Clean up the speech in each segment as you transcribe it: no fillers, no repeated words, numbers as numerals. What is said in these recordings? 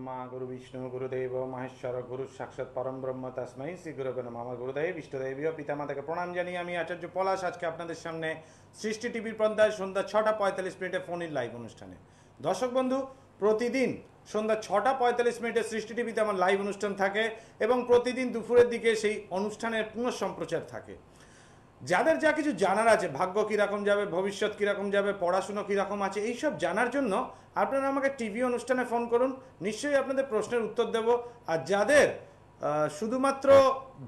ब्रह्मा गुरु विष्णु गुरुदेव महेश्वर गुरु साक्षाৎ परम ब्रह्म तस्मै श्री गुरुवे नमः। আমার গুরুদেব ইষ্টদেবীয় পিতামাতাকে প্রণাম জানিয়ে আমি আচার্য পলাশ আজকে আপনাদের সামনে সৃষ্টি টিভির পর্দায় সন্ধ্যা 6টা 45 মিনিটে ফোন ইন লাইভ অনুষ্ঠানে। দর্শক বন্ধু, প্রতিদিন সন্ধ্যা 6টা 45 মিনিটে সৃষ্টি টিভিতে আমার লাইভ অনুষ্ঠান থাকে এবং প্রতিদিন দুপুরের দিকে সেই অনুষ্ঠানের পুনঃ সম্প্রচার থাকে। যাদের যা কিছু জানার আছে, ভাগ্য কীরকম যাবে, ভবিষ্যৎ কীরকম যাবে, পড়াশুনো কীরকম আছে, এইসব জানার জন্য আপনারা আমাকে টিভি অনুষ্ঠানে ফোন করুন, নিশ্চয়ই আপনাদের প্রশ্নের উত্তর দেব। আর যাদের শুধুমাত্র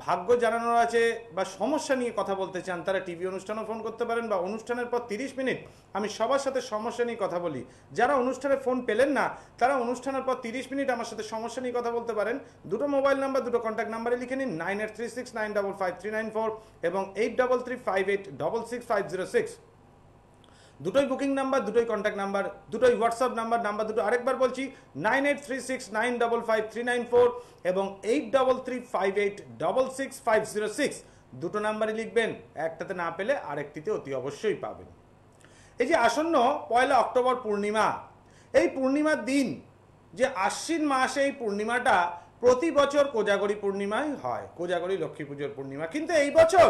ভাগ্য জানানোর আছে বা সমস্যা নিয়ে কথা বলতে চান, তারা টিভি অনুষ্ঠানেও ফোন করতে পারেন বা অনুষ্ঠানের পর 30 মিনিট আমি সবার সাথে সমস্যা নিয়ে কথা বলি। যারা অনুষ্ঠানে ফোন পেলেন না, তারা অনুষ্ঠানের পর 30 মিনিট আমার সাথে সমস্যা নিয়ে কথা বলতে পারেন। দুটো মোবাইল নাম্বার, দুটো কন্ট্যাক্ট নাম্বারে লিখে নিন 9836955394 এবং 8335866506। দুটোই বুকিং নাম্বার, দুটোই কন্ট্যাক্ট নাম্বার, দুটোই হোয়াটসঅ্যাপ নাম্বার। নাম্বার দুটো আরেকবার বলছি 9836955394 এবং 8335866506। দুটো নাম্বারই লিখবেন, একটাতে না পেলে আরেকটিতে অতি অবশ্যই পাবেন। এই যে আসন্ন 1 অক্টোবর পূর্ণিমা, এই পূর্ণিমার দিন যে আশ্বিন মাসে এই পূর্ণিমাটা প্রতি বছর কোজাগরী পূর্ণিমাই হয়, কোজাগরী লক্ষ্মী পুজোর পূর্ণিমা। কিন্তু এই বছর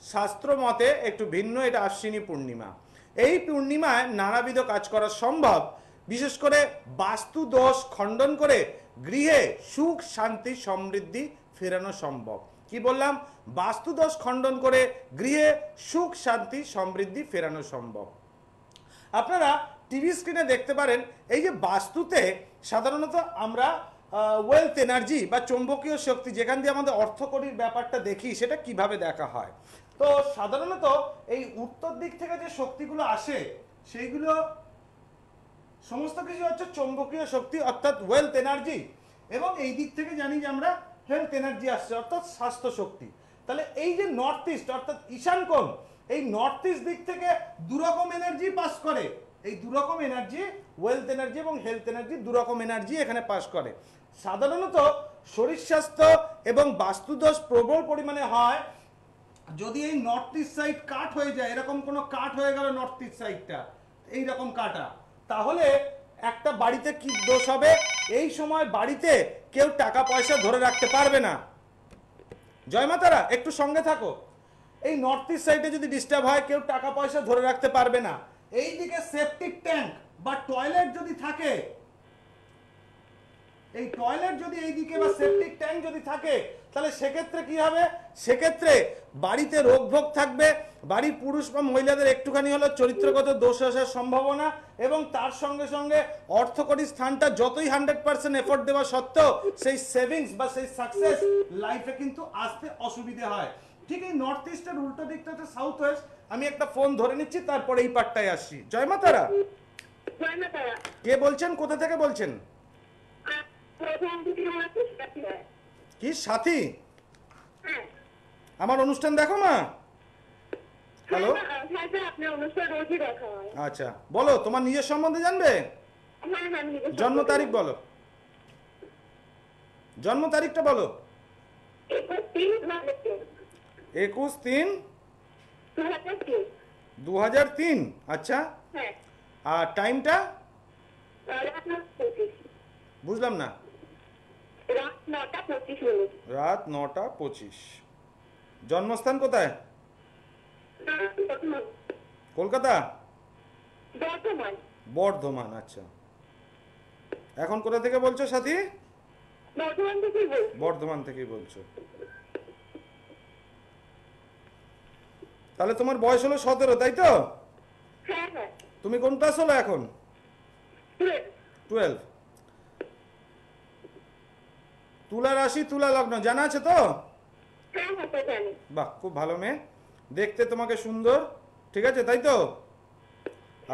শাস্ত্র মতে একটু ভিন্ন, এটা আশ্বিনী পূর্ণিমা। এই পূর্ণিমায় নানাবিধ কাজ করা সম্ভব, বিশেষ করে বাস্তু দোষ খণ্ডন করে গৃহে সুখ শান্তি সমৃদ্ধি ফেরানো সম্ভব। কি বললাম? বাস্তু দোষ খণ্ডন করে গৃহে সুখ শান্তি সমৃদ্ধি ফেরানো সম্ভব। আপনারা টিভি স্ক্রিনে দেখতে পারেন, এই যে বাস্তুতে সাধারণত আমরা ওয়েলথ এনার্জি বা চৌম্বকীয় শক্তি, যেখান দিয়ে আমাদের অর্থকরীর ব্যাপারটা দেখি, সেটা কিভাবে দেখা হয়। তো সাধারণত এই উত্তর দিক থেকে যে শক্তিগুলো আসে, সেইগুলো সমস্ত কিছু হচ্ছে চৌম্বকীয় শক্তি অর্থাৎ ওয়েলথ এনার্জি, এবং এই দিক থেকে জানি যে আমরা হেলথ এনার্জি আসছে অর্থাৎ স্বাস্থ্য শক্তি। তাহলে এই যে নর্থ ইস্ট অর্থাৎ ঈশান কোণ, এই নর্থ ইস্ট দিক থেকে দুরকম এনার্জি পাস করে। এই দুরকম এনার্জি, ওয়েলথ এনার্জি এবং হেলথ এনার্জি, দুরকম এনার্জি এখানে পাস করে। সাধারণত শরীর স্বাস্থ্য এবং বাস্তুদোষ প্রবল পরিমাণে হয় যদি এই নর্থ ইস্ট সাইড কাট হয়ে যায়। এরকম কোনো কাট হয়ে গেল নর্থ ইস্ট সাইডটা, এইরকম কাটা, তাহলে একটা বাড়িতে কি দোষ হবে? এই সময় বাড়িতে কেউ টাকা পয়সা ধরে রাখতে পারবে না। জয় মাতারা, একটু সঙ্গে থাকো। এই নর্থ ইস্ট সাইডে যদি ডিস্টার্ব হয়, কেউ টাকা পয়সা ধরে রাখতে পারবে না। এইদিকে সেপটিক ট্যাঙ্ক বা টয়লেট যদি থাকে, এই টয়লেট যদি এইদিকে বা সেপটিক ট্যাঙ্ক যদি থাকে, তাহলে সেক্ষেত্রে কি হবে? সেক্ষেত্রে বাড়িতে রোগ ভোগ থাকবে, বাড়ির পুরুষ বা মহিলাদের একটুখানি হলো চরিত্রগত দোষ আসার সম্ভাবনা, এবং তার সঙ্গে সঙ্গে অর্থকরী স্থানটা যতই 100% এফোর্ট দেওয়া সত্ত্বেও সেই সেভিংস বা সেই সাকসেস লাইফে কিন্তু আসতে অসুবিধা হয়। ঠিক এই নর্থ ইস্টের উল্টো দিকটাতে সাউথ ওয়েস্ট। আমি একটা ফোন ধরে নিচ্ছি, তারপরে এই পার্টটায় আসছি। জয় মাতারা। কে বলছেন, কোথা থেকে বলছেন? কি সাথী? আমার অনুষ্ঠান দেখো মা? হ্যালো, আচ্ছা বলো, তোমার নিজের সম্বন্ধে জানবে? জন্ম তারিখ বলো, জন্ম তারিখটা বলো। 21/3/2003। আচ্ছা, আর টাইমটা বুঝলাম না। রাত 9টা 25। জন্মস্থান কোথায়? কলকাতা, বর্ধমান। আচ্ছা, এখন কোথা থেকে বলছো সাথী? বর্ধমান থেকেই বলছো। তাহলে তোমার বয়স হলো 17, তাই তো? তুমি কোন ক্লাস হলো এখন? 12। তুলা রাশি, তুলা লগ্ন জানা আছে তো? বাহ, খুব ভালো মেয়ে, দেখতে তোমাকে সুন্দর, ঠিক আছে তাই তো?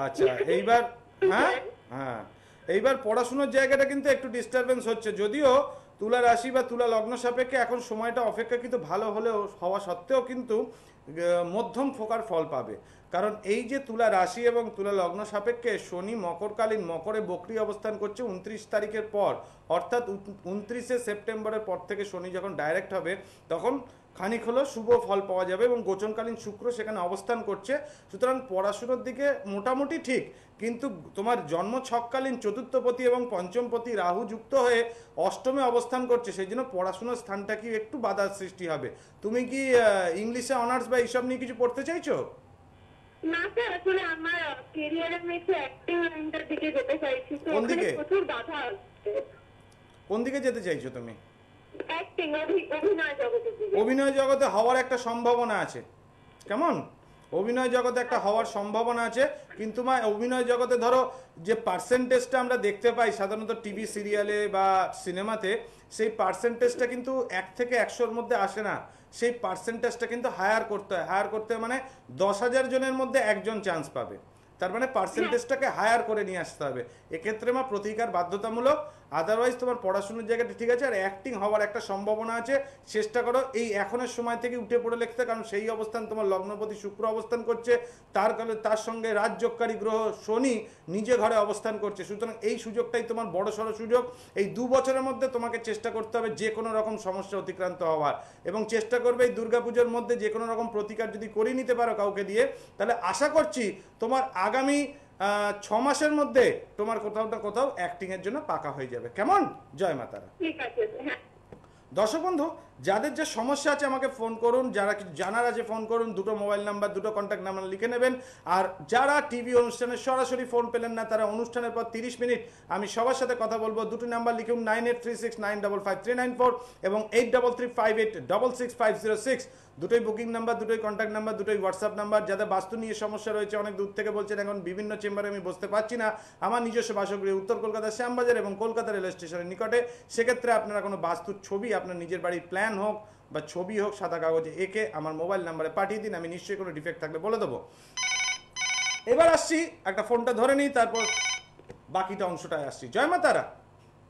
আচ্ছা, এইবার হ্যাঁ হ্যাঁ এইবার পড়াশোনার জায়গাটা কিন্তু একটু ডিস্টারবেন্স হচ্ছে, যদিও তুলা রাশি বা তুলা লগ্ন সাপেক্ষে এখন সময়টা অপেক্ষাকৃত ভালো হলেও হওয়া সত্ত্বেও কিন্তু মধ্যম ফোকার ফল পাবে। কারণ এই যে তুলা রাশি এবং তুলা লগ্ন সাপেক্ষে শনি মকরকালীন মকরে বক্রি অবস্থান করছে 29 তারিখের পর, অর্থাৎ 29শে সেপ্টেম্বরের পর থেকে শনি যখন ডাইরেক্ট হবে, তখন খানিক হলেও শুভ ফল পাওয়া যাবে এবং গোচরকালীন শুক্র সেখানে অবস্থান করছে। সুতরাং পড়াশুনোর দিকে মোটামুটি ঠিক, কিন্তু তোমার জন্ম ছককালীন চতুর্থপতি এবং পঞ্চমপতি রাহু যুক্ত হয়ে অষ্টমে অবস্থান করছে, সেই জন্য পড়াশোনার স্থানটা কি একটু বাধার সৃষ্টি হবে। তুমি কি ইংলিশে অনার্স বা এইসব নিয়ে কিছু পড়তে চাইছো? না স্যার, আসলে আমার ক্যারিয়ারে আমি একটু অ্যাক্টিং লাইনটার দিকে যেতে চাইছি, তো কোন ওখানে দিকে? প্রচুর বাধা আসছে। কোন দিকে যেতে চাইছো তুমি? অ্যাক্টিং, অভিনয় জগতের দিকে। অভিনয় জগতে হওয়ার একটা সম্ভাবনা আছে, কেমন? অভিনয় জগতে একটা হওয়ার সম্ভাবনা আছে, কিন্তু মা অভিনয় জগতে ধরো যে পার্সেন্টেজটা আমরা দেখতে পাই সাধারণত টিভি সিরিয়ালে বা সিনেমাতে, সেই পার্সেন্টেজটা কিন্তু 1 থেকে 100-র মধ্যে আসে না। সেই পার্সেন্টেজটা কিন্তু হায়ার করতে হয়। হায়ার করতে মানে 10,000 জনের মধ্যে একজন চান্স পাবে, তার মানে পার্সেন্টেজটাকে হায়ার করে নিয়ে আসতে হবে। এক্ষেত্রে মা প্রতিকার বাধ্যতামূলক, আদারওয়াইজ তোমার পড়াশোনার জায়গাটা ঠিক আছে, আর অ্যাক্টিং হওয়ার একটা সম্ভাবনা আছে। চেষ্টা করো এই এখনের সময় থেকে উঠে পড়ে লিখতে, কারণ সেই অবস্থান তোমার লগ্নপতি শুক্র অবস্থান করছে, তার সঙ্গে রাজযোগকারী গ্রহ শনি নিজে ঘরে অবস্থান করছে। সুতরাং এই সুযোগটাই তোমার বড় সড়ো সুযোগ। এই 2 বছরের মধ্যে তোমাকে চেষ্টা করতে হবে যে কোনো রকম সমস্যা অতিক্রান্ত হওয়ার, এবং চেষ্টা করবে এই দুর্গাপুজোর মধ্যে যে কোনো রকম প্রতিকার যদি করিয়ে নিতে পারো কাউকে দিয়ে, তাহলে আশা করছি তোমার আগামী 6 মাসের মধ্যে তোমার কোথাও না কোথাও অ্যাক্টিং এর জন্য পাকা হয়ে যাবে। কেমন? জয় মাতারা। ঠিক আছে, হ্যাঁ। দর্শক বন্ধু, যাদের যে সমস্যা আছে আমাকে ফোন করুন, যারা কিছু জানার আছে ফোন করুন, দুটো মোবাইল নাম্বার, দুটো কন্ট্যাক্ট নাম্বার লিখে নেবেন। আর যারা টিভি অনুষ্ঠানে সরাসরি ফোন পেলেন না, তারা অনুষ্ঠানের পর 30 মিনিট আমি সবার সাথে কথা বলবো। দুটো নাম্বার লিখুন 9836955394 এবং 8358666506। দুটোই বুকিং নাম্বার, দুটোই কন্ট্যাক্ট নাম্বার, দুটোই হোয়াটসঅ্যাপ নাম্বার। যাদের বাস্তু নিয়ে সমস্যা রয়েছে, অনেক দূর থেকে বলছেন এখন বিভিন্ন চেম্বারে আমি বসতে পারছি না, আমার নিজস্ব বাসগৃহ উত্তর কলকাতার শ্যামবাজার এবং কলকাতা রেল স্টেশনের নিকটে, সেক্ষেত্রে আপনারা কোনো বাস্তুর ছবি, আপনার নিজের বাড়ির প্ল্যান হোক বা ছবি হোক, সাদা কাগজে এঁকে আমার মোবাইল নাম্বারে পাঠিয়ে দিন, আমি নিশ্চয়ই কোনো ডিফেক্ট থাকলে বলে দেবো। এবার আসছি, একটা ফোনটা ধরে নিই, তারপর বাকিটা অংশটায় আসছি। জয় মা তারা।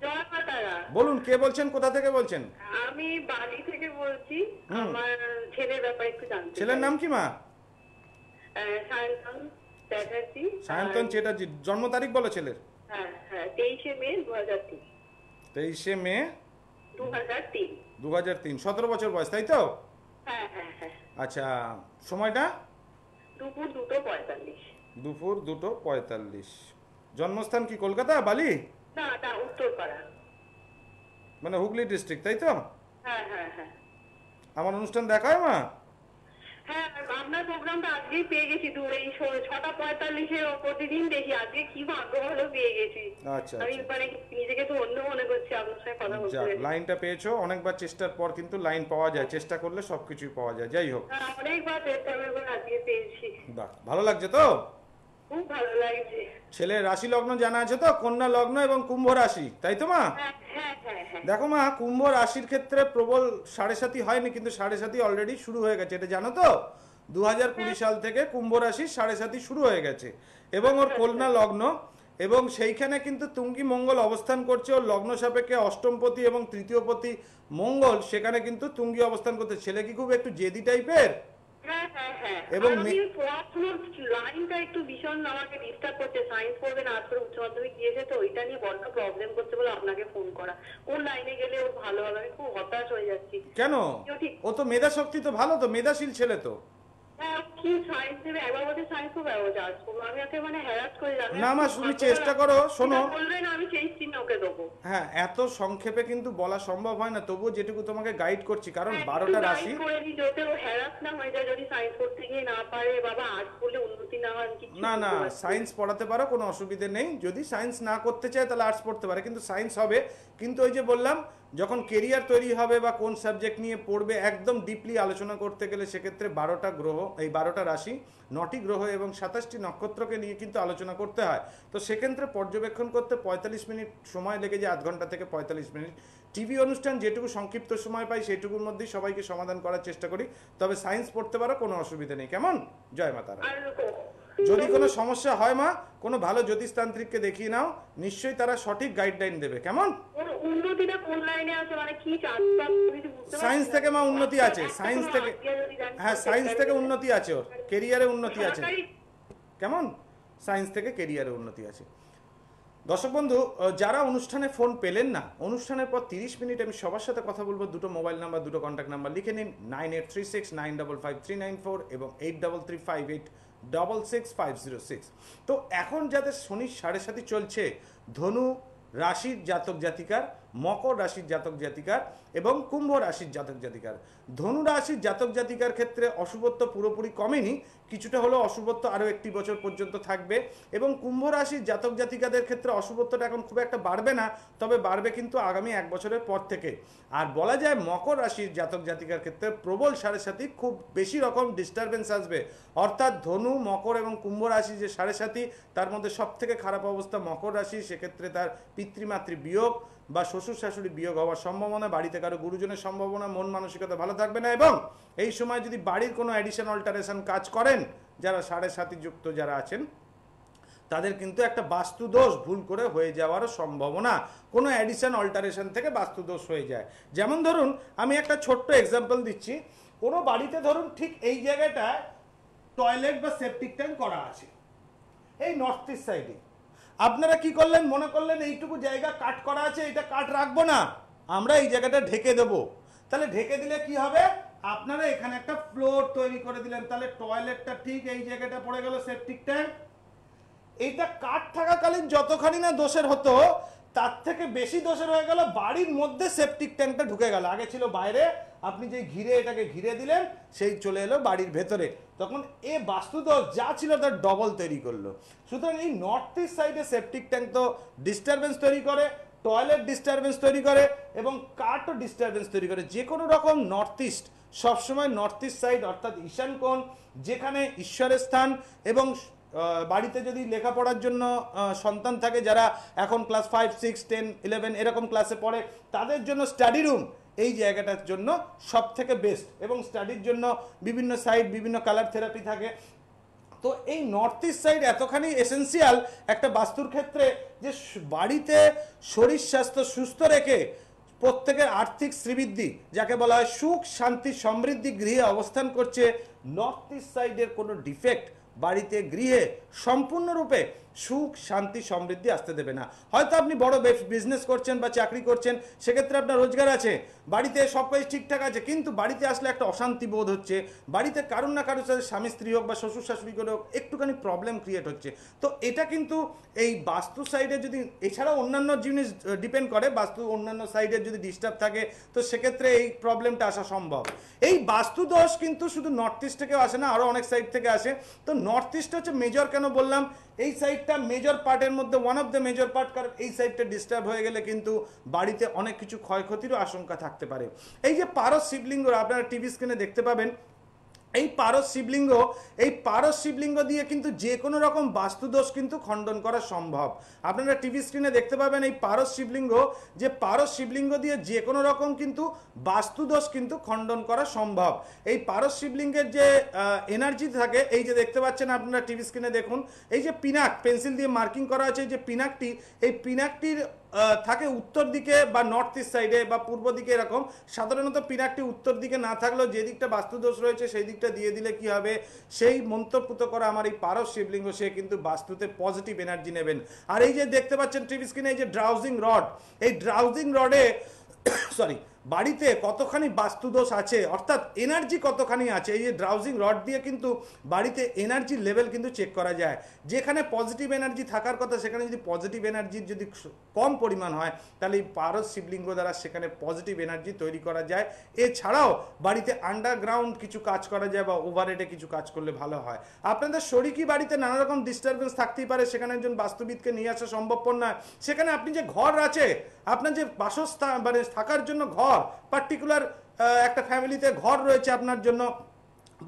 জয় মা তারা। বলুন, কে বলছেন, কোথা থেকে বলছেন? আমি বালি থেকে বলছি। আমার ছেলের ব্যাপারে একটু জানতে চাই। ছেলের নাম কি মা? সায়ন্তন চ্যাটার্জি। সায়ন্তন চ্যাটার্জি। জন্ম তারিখ বলো ছেলের। হ্যাঁ হ্যাঁ, 23শে মে 2003। 23শে মে 2003। 2003। 17 বছর বয়স, তাই তো? হ্যাঁ হ্যাঁ হ্যাঁ। আচ্ছা, সময়টা? দুপুর 2:45। দুপুর 2:45। জন্মস্থান কি কলকাতা, বালি? না, এটা উত্তরপাড়া। মানে হুগলি ডিস্ট্রিক্ট, তাই তো? হ্যাঁ হ্যাঁ হ্যাঁ। আমার অনুষ্ঠান দেখায় মা? হ্যাঁ, আপনার প্রোগ্রামটা আজকেই পেয়ে গেছি, এই 6:45-এ প্রতিদিন দেখি, আজকে কি ভাগ্য ভালো পেয়ে গেছি। আচ্ছা, আমি মানে নিজেকে তো অন্য মনে করছি আপনার সাথে কথা বলতে যাক, পেরে। লাইনটা পেয়েছো। অনেকবার চেষ্টার পর কিন্তু লাইন পাওয়া যায়, চেষ্টা করলে সবকিছুই পাওয়া যায়। যাই হোক, হ্যাঁ, অনেকবার চেষ্টা করে আজকে পেয়েছি। বাহ, ভালো লাগছে তো? খুব ভালো লাগছে। ছেলের রাশি লগ্ন জানা আছে তো? কন্যা লগ্ন এবং কুম্ভ রাশি, তাই তো মা? হ্যাঁ হ্যাঁ হ্যাঁ হ্যাঁ। দেখো মা, কুম্ভ রাশির ক্ষেত্রে প্রবল 7.5 হয়নি, কিন্তু 7.5 অলরেডি শুরু হয়ে গেছে, এটা জানো তো? 2020 সাল থেকে কুম্ভ রাশির 7.5 শুরু হয়ে গেছে, এবং ওর কন্যা লগ্ন, এবং সেইখানে কিন্তু তুঙ্গি মঙ্গল অবস্থান করছে। ওর লগ্ন সাপেক্ষে অষ্টমপতি এবং তৃতীয়পতি মঙ্গল সেখানে কিন্তু তুঙ্গি অবস্থান করতে। ছেলে কি খুব একটু জেদি টাইপের? হ্যাঁ হ্যাঁ হ্যাঁ। এবং আমি পড়াশোনার লাইনটা একটু ভীষণ আমাকে ডিস্টার্ব করছে। সায়েন্স পড়বে না, আজ করে উচ্চ মাধ্যমিক দিয়েছে, তো ওইটা নিয়ে বড্ড প্রবলেম করছে বলে আপনাকে ফোন করা। কোন লাইনে গেলে ও ভালো হবে, আমি খুব হতাশ হয়ে যাচ্ছি। কেন? ও তো মেধা শক্তি তো ভালো, তো মেধাশীল ছেলে তো। হ্যাঁ, কি সায়েন্স নেবে, একবার বলছে সায়েন্স করবো, একবার আর্টস করবো। আমি ওকে মানে হ্যারাস করে যাবে। না মা, তুমি চেষ্টা করো, শোনো। বলবেন আমি সেই চিহ্ন ওকে দেবো। হ্যাঁ, এত সংক্ষেপে কিন্তু বলা সম্ভব হয় না, তবুও যেটুকু তোমাকে গাইড করছি, কারণ 12টা রাশি। যাতে ও হ্যারাস না হয়ে যায়, যদি সায়েন্স পড়তে গিয়ে না পারে, বাবা আর্টস পড়লে উন্নতি না হয় কিছু। না না, সায়েন্স পড়াতে পারো, কোনো অসুবিধে নেই। যদি সায়েন্স না করতে চায় তাহলে আর্টস পড়তে পারে, কিন্তু সায়েন্স হবে। কিন্তু ওই যে বললাম, যখন কেরিয়ার তৈরি হবে বা কোন সাবজেক্ট নিয়ে পড়বে একদম ডিপলি আলোচনা করতে গেলে, সেক্ষেত্রে 12টা গ্রহ, এই 12টা রাশি, 9টি গ্রহ এবং 27টি নক্ষত্রকে নিয়ে কিন্তু আলোচনা করতে হয়। তো সেক্ষেত্রে পর্যবেক্ষণ করতে 45 মিনিট সময় লেগে যায়, 0.5 ঘন্টা থেকে 45 মিনিট। টিভি অনুষ্ঠান যেটুকু সংক্ষিপ্ত সময় পাই সেটুকুর মধ্যেই সবাইকে সমাধান করার চেষ্টা করি। তবে সায়েন্স পড়তে পারো, কোনো অসুবিধা নেই। কেমন? জয় মা তারা। যদি কোনো সমস্যা হয় মা, কোনো ভালো জ্যোতিষতান্ত্রিককে দেখিয়ে নাও, নিশ্চয়ই তারা সঠিক গাইডলাইন দেবে। কেমন? উন্নতিটা কোন লাইনে আছে, মানে কি সায়েন্স থেকে মা উন্নতি আছে, সায়েন্স থেকে। হ্যাঁ, সায়েন্স থেকে উন্নতি আছে, ওর কেরিয়ারে উন্নতি আছে। কেমন? সায়েন্স থেকে কেরিয়ারে উন্নতি আছে। দর্শক বন্ধু, যারা অনুষ্ঠানে ফোন পেলেন না, অনুষ্ঠানের পর 30 মিনিট আমি সবার সাথে কথা বলবো। দুটো মোবাইল নাম্বার, দুটো কন্ট্যাক্ট নাম্বার লিখে নিন, 9836955394 এবং 8358666506। তো এখন যাদের শনির 7.5 চলছে, ধনু রাশির জাতক জাতিকার, মকর রাশির জাতক জাতিকার এবং কুম্ভ রাশির জাতক জাতিকার। ধনু রাশির জাতক জাতিকার ক্ষেত্রে অশুভত্ব পুরোপুরি কমেনি, কিছুটা হলেও অশুভত্ব আরও 1 বছর পর্যন্ত থাকবে। এবং কুম্ভ রাশির জাতক জাতিকাদের ক্ষেত্রে অশুভত্বটা এখন খুব একটা বাড়বে না, তবে বাড়বে কিন্তু আগামী 1 বছরের পর থেকে। আর বলা যায় মকর রাশির জাতক জাতিকার ক্ষেত্রে প্রবল 7.5 খুব বেশি রকম ডিস্টারবেন্স আসবে। অর্থাৎ ধনু, মকর এবং কুম্ভ রাশি যে 7.5, তার মধ্যে সব থেকে খারাপ অবস্থা মকর রাশি। সেক্ষেত্রে তার পিতৃমাতৃ বিয়োগ বা শ্বশুর শাশুড়ি বিয়োগ হওয়ার সম্ভাবনা, বাড়িতে কারো গুরুজনের সম্ভাবনা, মন মানসিকতা ভালো থাকবে না। এবং এই সময় যদি বাড়ির কোনো অ্যাডিশন অল্টারেশন কাজ করেন, যারা 7.5 যুক্ত যারা আছেন, তাদের কিন্তু একটা বাস্তুদোষ ভুল করে হয়ে যাওয়ারও সম্ভাবনা, কোনো অ্যাডিশন অল্টারেশন থেকে বাস্তুদোষ হয়ে যায়। যেমন ধরুন, আমি একটা ছোট্ট এক্সাম্পল দিচ্ছি। কোনো বাড়িতে ধরুন ঠিক এই জায়গাটায় টয়লেট বা সেপটিক ট্যাঙ্ক করা আছে, এই নর্থ ইস্ট সাইডে। আপনারা কি করলেন, মনে করলেন এইটুকু জায়গা কাট করা আছে, এটা কাট রাখবো না, আমরা এই জায়গাটা ঢেকে দেবো। তাহলে ঢেকে দিলে কি হবে, আপনারা এখানে একটা ফ্লোর তৈরি করে দিলেন, তাহলে টয়লেটটা ঠিক এই জায়গাটা পড়ে গেল, সেপটিক ট্যাঙ্ক। এইটা কাট থাকাকালীন যতখানি না দোষের হতো, তার থেকে বেশি দোষের হয়ে গেল বাড়ির মধ্যে সেপটিক ট্যাঙ্কটা ঢুকে গেল। আগে ছিল বাইরে, আপনি যে ঘিরে এটাকে ঘিরে দিলেন, সেই চলে এলো বাড়ির ভেতরে। তখন এ বাস্তুদোষ যা ছিল তার ডবল তৈরি করলো। সুতরাং এই নর্থ ইস্ট সাইডে সেপটিক ট্যাঙ্ক তো ডিস্টারবেন্স তৈরি করে, টয়লেট ডিস্টারবেন্স তৈরি করে এবং কাঠও ডিস্টারবেন্স তৈরি করে। যে কোনো রকম নর্থ ইস্ট, সবসময় নর্থ ইস্ট সাইড অর্থাৎ ঈশান কোণ, যেখানে ঈশ্বরের স্থান এবং বাড়িতে যদি লেখাপড়ার জন্য সন্তান থাকে, যারা এখন ক্লাস 5, 6, 10, 11 এরকম ক্লাসে পড়ে, তাদের জন্য স্টাডি রুম এই জায়গাটার জন্য সব থেকে বেস্ট। এবং স্টাডির জন্য বিভিন্ন সাইড, বিভিন্ন কালার থেরাপি থাকে। তো এই নর্থ ইস্ট সাইড এতখানি এসেন্সিয়াল একটা বাস্তুর ক্ষেত্রে, যে বাড়িতে শরীর স্বাস্থ্য সুস্থ রেখে প্রত্যেকের আর্থিক শ্রীবৃদ্ধি, যাকে বলা হয় সুখ শান্তি সমৃদ্ধি, গৃহে অবস্থান করছে। নর্থ ইস্ট সাইডের কোনো ডিফেক্ট বাড়িতে গৃহে সম্পূর্ণরূপে সুখ শান্তি সমৃদ্ধি আসতে দেবে না। হয়তো আপনি বড় বিজনেস করছেন বা চাকরি করছেন, সেক্ষেত্রে আপনার রোজগার আছে, বাড়িতে সব কাজ ঠিকঠাক আছে, কিন্তু বাড়িতে আসলে একটা অশান্তি বোধ হচ্ছে, বাড়িতে কারুর না কারোর সাথে স্বামী স্ত্রী হোক বা শ্বশুর শাশুড়ি করে হোক একটুখানি প্রবলেম ক্রিয়েট হচ্ছে। তো এটা কিন্তু এই বাস্তু সাইডে যদি, এছাড়াও অন্যান্য জিনিস ডিপেন্ড করে, বাস্তু অন্যান্য সাইডে যদি ডিস্টার্ব থাকে, তো সেক্ষেত্রে এই প্রবলেমটা আসা সম্ভব। এই বাস্তু দোষ কিন্তু শুধু নর্থ ইস্ট থেকেও আসে না, আরও অনেক সাইড থেকে আসে। তো নর্থ ইস্ট হচ্ছে মেজর। কেন বললাম এই সাইডটা মেজর পার্টের মধ্যে one of the major part, কারণ এই সাইডটা ডিস্টার্ব হয়ে গেলে কিন্তু বাড়িতে অনেক কিছু ক্ষয়ক্ষতিরও আশঙ্কা থাকতে পারে। এই যে পারস শিবলিঙ্গ আপনারা টিভি স্ক্রিনে দেখতে পাবেন, এই পারস শিবলিঙ্গ দিয়ে কিন্তু যে কোনো রকম বাস্তুদোষ কিন্তু খণ্ডন করা সম্ভব। আপনারা টিভি স্ক্রিনে দেখতে পাবেন এই পারস শিবলিঙ্গ দিয়ে যে কোনো রকম কিন্তু বাস্তুদোষ কিন্তু খণ্ডন করা সম্ভব। এই পারস শিবলিঙ্গের যে এনার্জি থাকে, এই যে দেখতে পাচ্ছেন আপনারা টিভি স্ক্রিনে দেখুন, এই যে পিনাক পেন্সিল দিয়ে মার্কিং করা আছে, এই যে পিনাকটি, এই পিনাকটির থাকে উত্তর দিকে বা নর্থ ইস্ট সাইডে বা পূর্ব দিকে এরকম। সাধারণত পিনাকটি উত্তর দিকে না থাকলেও যে দিকটা বাস্তুদোষ রয়েছে সেই দিকটা দিয়ে দিলে কি হবে, সেই মন্তব্যত করা আমার এই পারস শিবলিঙ্গ, সে কিন্তু বাস্তুতে পজিটিভ এনার্জি নেবেন। আর এই যে দেখতে পাচ্ছেন টিভি স্ক্রিনে এই যে ড্রাউজিং রড, এই ড্রাউজিং রডে বাড়িতে কতখানি বাস্তুদোষ আছে, অর্থাৎ এনার্জি কতখানি আছে, এই যে ড্রাউজিং রড দিয়ে কিন্তু বাড়িতে এনার্জি লেভেল কিন্তু চেক করা যায়। যেখানে পজিটিভ এনার্জি থাকার কথা, সেখানে যদি পজিটিভ এনার্জির যদি কম পরিমাণ হয়, তাহলে এই পারস শিবলিঙ্গ দ্বারা সেখানে পজিটিভ এনার্জি তৈরি করা যায়। এছাড়াও বাড়িতে আন্ডারগ্রাউন্ড কিছু কাজ করা যায় বা ওভারহেডে কিছু কাজ করলে ভালো হয়। আপনাদের শরিকি বাড়িতে নানা রকম ডিস্টারবেন্স থাকতেই পারে, সেখানে একজন বাস্তুবিদকে নিয়ে আসা সম্ভবপর নয়। সেখানে আপনি যে ঘর আছে, আপনার যে বাসস্থান মানে থাকার জন্য ঘর, পার্টিকুলার একটা ফ্যামিলিতে ঘর রয়েছে আপনার জন্য,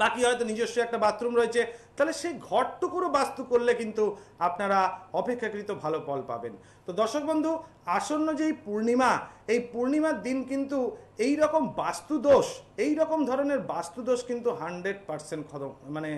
বাকি হয়তো নিজস্ব একটা বাথরুম রয়েছে, তাহলে সেই ঘরটুকুরও বাস্তু করলে কিন্তু আপনারা অপেক্ষাকৃত ভালো ফল পাবেন। তো দর্শক বন্ধু, আসন্ন যেই পূর্ণিমা, এই পূর্ণিমার দিন কিন্তু এই রকম বাস্তুদোষ, এই রকম ধরনের বাস্তুদোষ কিন্তু 100% মানে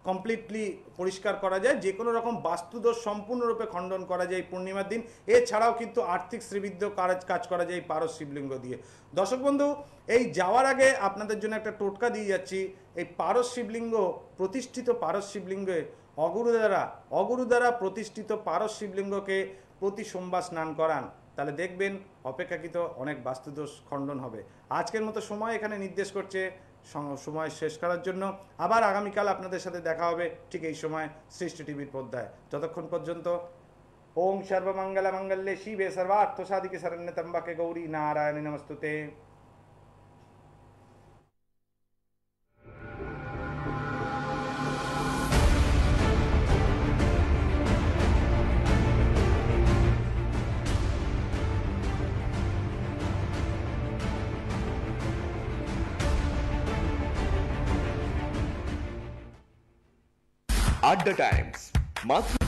কমপ্লিটলি পরিষ্কার করা যায়। যে কোনো রকম বাস্তুদোষ সম্পূর্ণরূপে খণ্ডন করা যায় এই পূর্ণিমার দিন। এছাড়াও কিন্তু আর্থিক শ্রীবৃদ্ধি কাজ করা যায় এই পারস শিবলিঙ্গ দিয়ে। দর্শক বন্ধু, এই যাওয়ার আগে আপনাদের জন্য একটা টোটকা দিয়ে যাচ্ছি। এই পারস শিবলিঙ্গ, প্রতিষ্ঠিত পারস শিবলিঙ্গে অগুরু দ্বারা প্রতিষ্ঠিত পারস শিবলিঙ্গকে প্রতি সোমবার স্নান করান, তাহলে দেখবেন অপেক্ষাকৃত অনেক বাস্তুদোষ খণ্ডন হবে। আজকের মতো সময় এখানে নির্দেশ করছে সময় শেষ করার জন্য। আবার আগামীকাল আপনাদের সাথে দেখা হবে ঠিক এই সময় সৃষ্টি টিভির পর্দায়। যতক্ষণ পর্যন্ত ওম সর্বমঙ্গল মঙ্গলে শিবে সর্বার্থ সাধিকে শরণ্যে ত্র্যম্বকে গৌরী নারায়ণী নমস্তুতে। আড্ডা টাইমস মাত্র